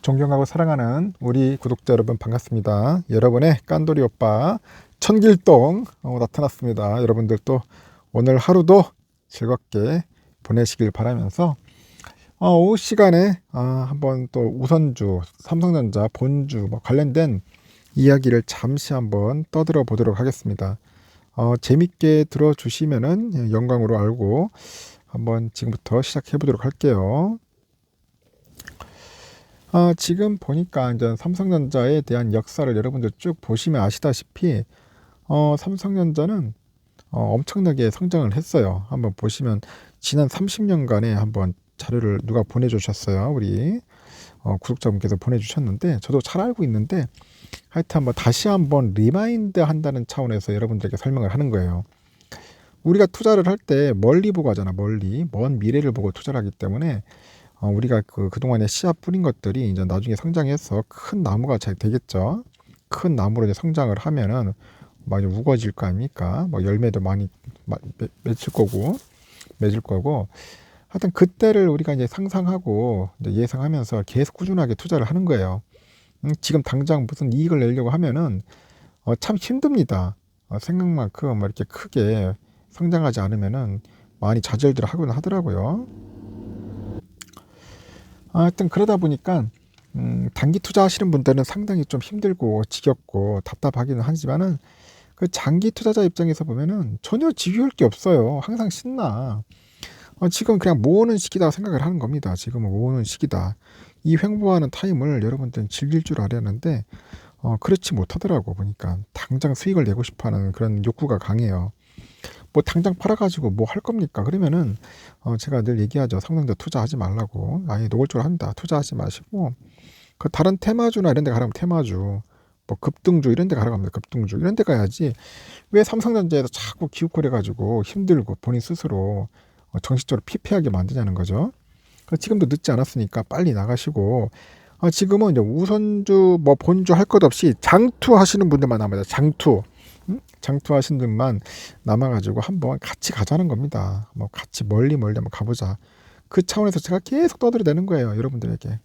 존경하고 사랑하는 우리 구독자 여러분 반갑습니다. 여러분의 깐돌이 오빠 천길동 나타났습니다. 여러분들 또 오늘 하루도 즐겁게 보내시길 바라면서 오후 시간에 한번 또 우선주, 삼성전자, 본주 관련된 이야기를 잠시 한번 떠들어 보도록 하겠습니다. 재밌게 들어주시면은 영광으로 알고 한번 지금부터 시작해 보도록 할게요. 지금 보니까 이제 삼성전자에 대한 역사를 여러분들 쭉 보시면 아시다시피 삼성전자는 엄청나게 성장을 했어요. 한번 보시면 지난 30년간의 한번 자료를 누가 보내주셨어요. 우리 구독자분께서 보내주셨는데 저도 잘 알고 있는데 하여튼 한번 다시 한번 리마인드 한다는 차원에서 여러분들에게 설명을 하는 거예요. 우리가 투자를 할 때 멀리 보고 하잖아. 멀리 먼 미래를 보고 투자를 하기 때문에 우리가 그동안에 씨앗 뿌린 것들이 이제 나중에 성장해서 큰 나무가 잘 되겠죠. 큰 나무로 이제 성장을 하면은 많이 우거질 거 아닙니까? 뭐 열매도 많이 맺을 거고. 하여튼 그때를 우리가 이제 상상하고 이제 예상하면서 계속 꾸준하게 투자를 하는 거예요. 지금 당장 무슨 이익을 내려고 하면은 참 힘듭니다. 생각만큼 이렇게 크게 성장하지 않으면은 많이 좌절들 하곤 하더라고요. 하여튼 그러다 보니까 단기 투자하시는 분들은 상당히 좀 힘들고 지겹고 답답하기는 하지만은 그 장기 투자자 입장에서 보면은 전혀 지겨울 게 없어요. 항상 신나. 지금 그냥 모으는 시기다 생각을 하는 겁니다. 지금은 모으는 시기다. 이 횡보하는 타임을 여러분들은 즐길 줄 알았는데 그렇지 못하더라고 보니까 당장 수익을 내고 싶어하는 그런 욕구가 강해요. 뭐 당장 팔아가지고 뭐 할 겁니까? 그러면은 제가 늘 얘기하죠. 삼성전자 투자하지 말라고. 아예 노골적으로 한다. 투자하지 마시고 그 다른 테마주나 이런 데 가라면 테마주, 뭐 급등주 이런 데 가라고 합니다. 급등주 이런 데 가야지. 왜 삼성전자에서 자꾸 기웃거려 가지고 힘들고 본인 스스로 정신적으로 피폐하게 만드냐는 거죠. 지금도 늦지 않았으니까 빨리 나가시고 지금은 이제 우선주 뭐 본주 할 것 없이 장투 하시는 분들만 남아요. 장투. 장투하신 분만 남아가지고 한번 같이 가자는 겁니다. 뭐 같이 멀리 한번 가보자. 그 차원에서 제가 계속 떠들어대는 거예요. 여러분들에게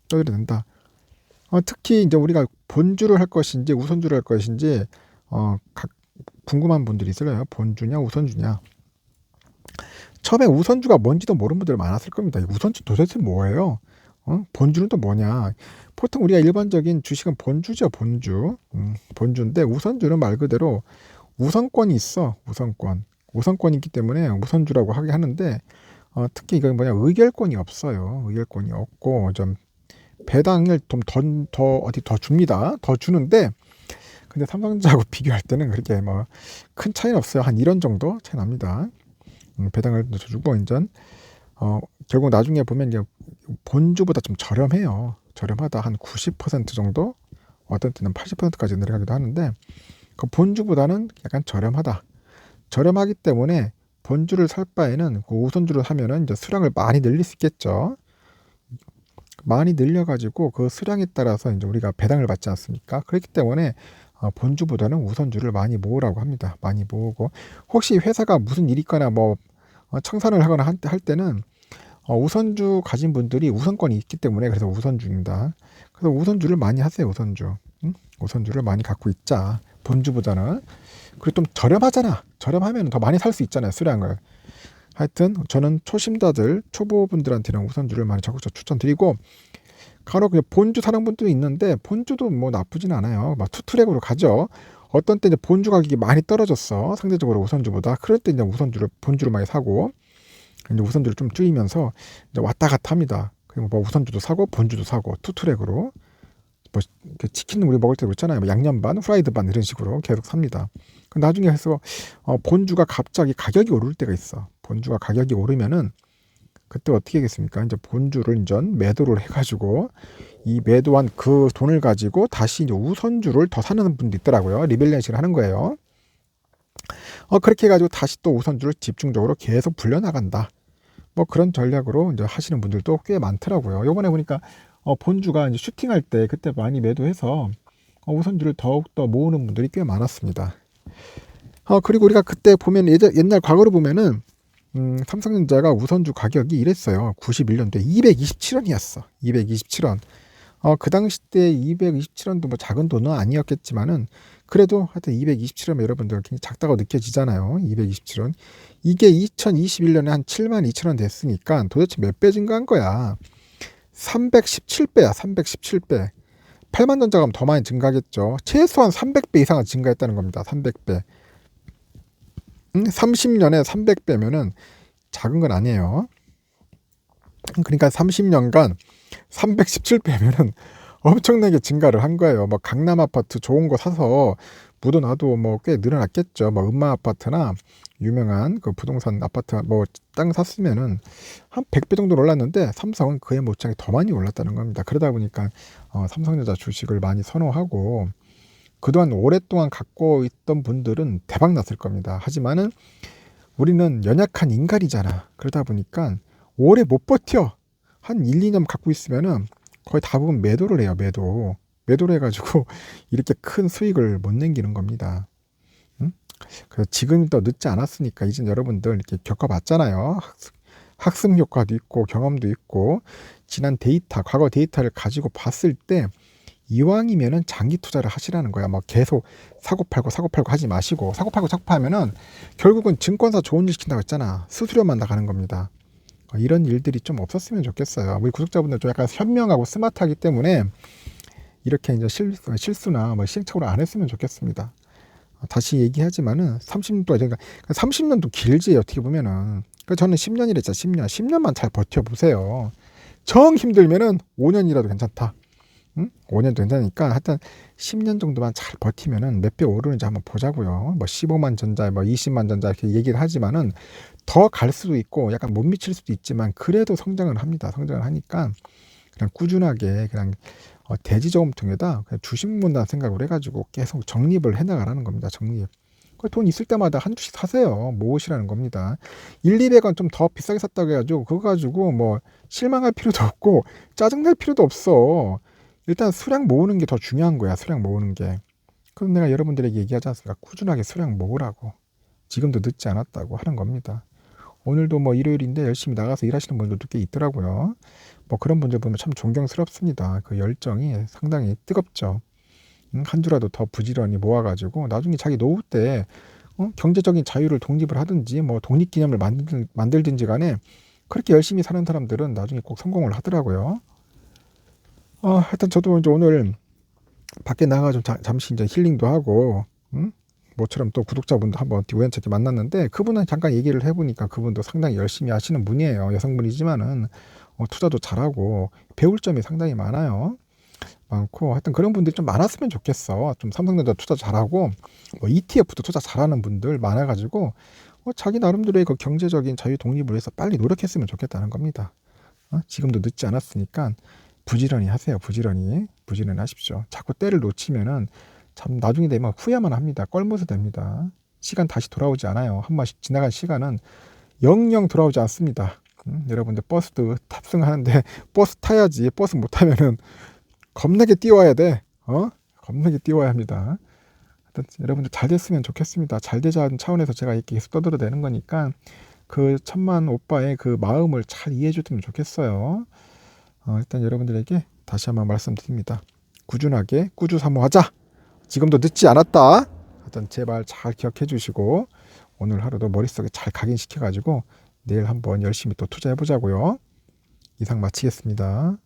떠들어댄다. 특히 이제 우리가 본주를 할 것인지 우선주를 할 것인지 궁금한 분들이 있어요. 본주냐 우선주냐. 처음에 우선주가 뭔지도 모르는 분들 많았을 겁니다. 우선주 도대체 뭐예요? 본주는 또 뭐냐? 보통 우리가 일반적인 주식은 본주죠, 본주. 본주인데 우선주는 말 그대로 우선권이 있어, 우선권. 우선권이 있기 때문에 우선주라고 하게 하는데 특히 이건 뭐냐? 의결권이 없어요. 의결권이 없고 좀 배당을 좀 더 줍니다. 더 주는데 근데 삼성전자하고 비교할 때는 그렇게 뭐 큰 차이는 없어요. 한 1원 정도 차이 납니다. 배당을 더 주고 인전 결국 나중에 보면 이제 본주보다 좀 저렴해요. 저렴하다 한 90% 정도, 어떤 때는 80%까지 내려가기도 하는데 그 본주보다는 약간 저렴하다. 저렴하기 때문에 본주를 살 바에는 그 우선주를 사면은 이제 수량을 많이 늘릴 수 있겠죠. 많이 늘려가지고 그 수량에 따라서 이제 우리가 배당을 받지 않습니까? 그렇기 때문에 본주보다는 우선주를 많이 모으라고 합니다. 많이 모으고 혹시 회사가 무슨 일이 있거나 뭐 청산을 하거나 할 때는 우선주 가진 분들이 우선권이 있기 때문에 그래서 우선주입니다. 그래서 우선주를 많이 하세요. 우선주. 우선주를 많이 갖고 있자. 본주보다는. 그리고 좀 저렴하잖아. 저렴하면 더 많이 살 수 있잖아요. 수량을. 하여튼 저는 초심자들, 초보분들한테는 우선주를 많이 적극적으로 추천드리고 간혹 본주 사는 분들도 있는데 본주도 뭐 나쁘진 않아요. 막 투트랙으로 가죠. 어떤 때 이제 본주 가격이 많이 떨어졌어. 상대적으로 우선주보다. 그럴 때 이제 본주를 많이 사고 이제 우선주를 좀 줄이면서 이제 왔다 갔다 합니다. 그리고 뭐 우선주도 사고 본주도 사고 투트랙으로 뭐 치킨 우리 먹을 때 그렇잖아요. 뭐 양념 반, 프라이드 반 이런 식으로 계속 삽니다. 나중에 해서 본주가 갑자기 가격이 오를 때가 있어. 본주가 가격이 오르면은 그때 어떻게 하겠습니까? 이제 본주를 이제 매도를 해가지고 이 매도한 그 돈을 가지고 다시 이제 우선주를 더 사는 분도 있더라고요. 리밸런싱을 하는 거예요. 그렇게 해가지고 다시 또 우선주를 집중적으로 계속 불려나간다. 뭐 그런 전략으로 이제 하시는 분들도 꽤 많더라고요. 요번에 보니까 본주가 이제 슈팅할 때 그때 많이 매도해서 우선주를 더욱더 모으는 분들이 꽤 많았습니다. 그리고 우리가 그때 보면 옛날 과거로 보면은 삼성전자가 우선주 가격이 이랬어요. 91년도에 227원이었어. 227원. 그 당시 때 227원도 뭐 작은 돈은 아니었겠지만은 그래도 하여튼 227원 여러분들 굉장히 작다고 느껴지잖아요. 227원. 이게 2021년에 한 7만 2천 원 됐으니까 도대체 몇 배 증가한 거야? 317배야, 317배. 8만 전자가면 더 많이 증가하겠죠. 최소한 300배 이상은 증가했다는 겁니다. 300배. 30년에 300배면은 작은 건 아니에요. 그러니까 30년간 317배면은 엄청나게 증가를 한 거예요. 뭐 강남 아파트 좋은 거 사서 묻어놔도 뭐 꽤 늘어났겠죠. 뭐 음마 아파트나 유명한 그 부동산 아파트 뭐 땅 샀으면은 한 100배 정도 올랐는데 삼성은 그에 못지않게 더 많이 올랐다는 겁니다. 그러다 보니까 삼성전자 주식을 많이 선호하고 그동안 오랫동안 갖고 있던 분들은 대박 났을 겁니다. 하지만은 우리는 연약한 인간이잖아. 그러다 보니까 오래 못 버텨. 한 1, 2년 갖고 있으면은 거의 대부분 매도를 해요. 매도를 해가지고 이렇게 큰 수익을 못 남기는 겁니다. 응? 그래서 지금 더 늦지 않았으니까 이제 여러분들 이렇게 겪어봤잖아요. 학습 효과도 있고 경험도 있고 지난 데이터, 과거 데이터를 가지고 봤을 때 이왕이면은 장기 투자를 하시라는 거야. 뭐 계속 사고 팔고 하지 마시고 사고 팔고 하면은 결국은 증권사 좋은 일 시킨다고 했잖아. 수수료만 나가는 겁니다. 이런 일들이 좀 없었으면 좋겠어요. 우리 구독자분들 좀 약간 현명하고 스마트하기 때문에 이렇게 이제 실수나 뭐 시행착오를 안 했으면 좋겠습니다. 다시 얘기하지만은 30년 동안 그러니까 30년도 길지 어떻게 보면은. 그러니까 저는 10년이랬잖아. 10년만 잘 버텨보세요. 정 힘들면은 5년이라도 괜찮다. 응? 5년도 괜찮으니까 하여튼 10년 정도만 잘 버티면은 몇 배 오르는지 한번 보자고요. 뭐 15만 전자, 뭐 20만 전자 이렇게 얘기를 하지만은 더 갈 수도 있고 약간 못 미칠 수도 있지만 그래도 성장을 합니다. 성장을 하니까 그냥 꾸준하게 그냥 대지저금통에다 그냥 주식 모은다는 생각을 해가지고 계속 적립을 해나가라는 겁니다. 적립. 돈 있을 때마다 한 주씩 사세요. 모으시라는 겁니다. 1, 200원 좀 더 비싸게 샀다고 해가지고 그거 가지고 뭐 실망할 필요도 없고 짜증낼 필요도 없어. 일단 수량 모으는 게 더 중요한 거야. 수량 모으는 게. 그럼 내가 여러분들에게 얘기하지 않습니까? 꾸준하게 수량 모으라고. 지금도 늦지 않았다고 하는 겁니다. 오늘도 뭐 일요일인데 열심히 나가서 일하시는 분들도 꽤 있더라고요. 뭐 그런 분들 보면 참 존경스럽습니다. 그 열정이 상당히 뜨겁죠. 한 주라도 더 부지런히 모아가지고 나중에 자기 노후 때 경제적인 자유를 독립을 하든지 뭐 독립기념을 만들든지 간에 그렇게 열심히 사는 사람들은 나중에 꼭 성공을 하더라고요. 하여튼 저도 이제 오늘 밖에 나가 좀 잠시 이제 힐링도 하고, 모처럼 또 구독자분도 한번 우연찮게 만났는데 그분은 잠깐 얘기를 해보니까 그분도 상당히 열심히 하시는 분이에요. 여성분이지만은 투자도 잘하고 배울 점이 상당히 많고 하여튼 그런 분들이 좀 많았으면 좋겠어. 좀 삼성전자 투자 잘하고 뭐 ETF도 투자 잘하는 분들 많아가지고 자기 나름대로의 그 경제적인 자유 독립을 위해서 빨리 노력했으면 좋겠다는 겁니다. 지금도 늦지 않았으니까 부지런히 하세요. 부지런히 하십시오. 자꾸 때를 놓치면은 참 나중에 되면 후회만 합니다. 껄모서 됩니다. 시간 다시 돌아오지 않아요. 한 번씩 지나간 시간은 영영 돌아오지 않습니다. 여러분들 버스도 탑승하는데 버스 타야지. 버스 못 타면은 겁나게 뛰어와야 돼. 겁나게 뛰어와야 합니다. 여러분들 잘 됐으면 좋겠습니다. 잘 되자는 차원에서 제가 이렇게 계속 떠들어대는 거니까 그 천만 오빠의 그 마음을 잘 이해해 줬으면 좋겠어요. 일단 여러분들에게 다시 한번 말씀드립니다. 꾸준하게 꾸주사모하자. 지금도 늦지 않았다. 하여튼 제발 잘 기억해 주시고 오늘 하루도 머릿속에 잘 각인시켜 가지고 내일 한번 열심히 또 투자해 보자고요. 이상 마치겠습니다.